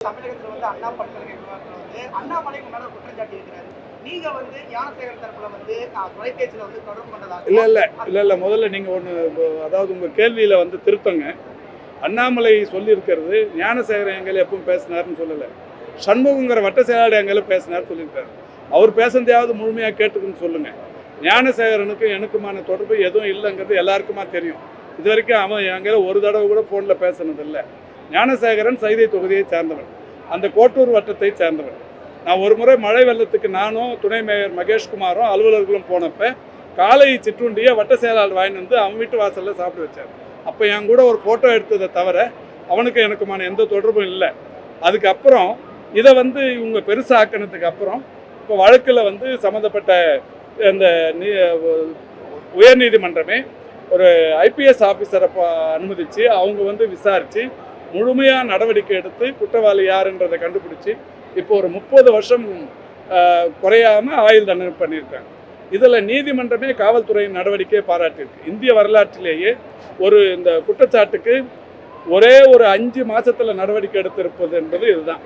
தமிழகத்துல அண்ணா பல்கலைக்கழகத்துல அண்ணாமலை முன்னால குற்றம் சாட்டி இருக்கிறாரு. நீங்க ஞானசேகர் தரப்புல தொலைபேசியில தொடர்பு கொண்டதாக இல்ல முதல்ல நீங்க ஒண்ணு, அதாவது உங்க கேள்வியில திருத்தங்க. அண்ணாமலை சொல்லியிருக்கிறது ஞானசேகரன் எங்களை எப்பவும் பேசினாருன்னு சொல்லல, சண்முகங்கிற வட்ட செயலாளர் எங்களை பேசினார் சொல்லியிருக்காரு. அவர் பேசுனதையாவது முழுமையாக கேட்டுக்குன்னு சொல்லுங்க. ஞானசேகரனுக்கும் எனக்குமான தொடர்பு எதுவும் இல்லைங்கிறது எல்லாருக்குமா தெரியும். இது வரைக்கும் அவன் எங்களை ஒரு தடவை கூட ஃபோனில் பேசினதில்லை. ஞானசேகரன் சைதை தொகுதியை சேர்ந்தவன், அந்த கோட்டூர் வட்டத்தை சேர்ந்தவன். நான் ஒரு முறை மழை வெள்ளத்துக்கு நானும் துணை மேயர் மகேஷ்குமாரும் அலுவலர்களும் போனப்போ காலை சிற்றுண்டியை வட்ட செயலாளர் வாங்கிட்டு அவன் வீட்டு வாசலில் சாப்பிட்டு வச்சார். அப்போ என் கூட ஒரு ஃபோட்டோ எடுத்ததை தவிர அவனுக்கு எனக்குமான எந்த தொடர்பும் இல்லை. அதுக்கப்புறம் இதை இவங்க பெருசாக்கினதுக்கு அப்புறம் இப்போ வழக்கில் சம்மந்தப்பட்ட இந்த உயர்நீதிமன்றமே ஒரு ஐபிஎஸ் ஆஃபீஸரை அனுமதித்து அவங்க விசாரித்து முழுமையாக நடவடிக்கை எடுத்து குற்றவாளி யாருன்றதை கண்டுபிடிச்சி இப்போ ஒரு 30 வருஷம் குறையாமல் ஆயுள் தண்டனை பண்ணியிருக்காங்க. இதில் நீதிமன்றமே காவல்துறையின் நடவடிக்கையை பாராட்டியிருக்கு. இந்திய வரலாற்றிலேயே இந்த குற்றச்சாட்டுக்கு ஒரே ஒரு 5 மாதத்தில் நடவடிக்கை எடுத்திருப்பது என்பது இதுதான்.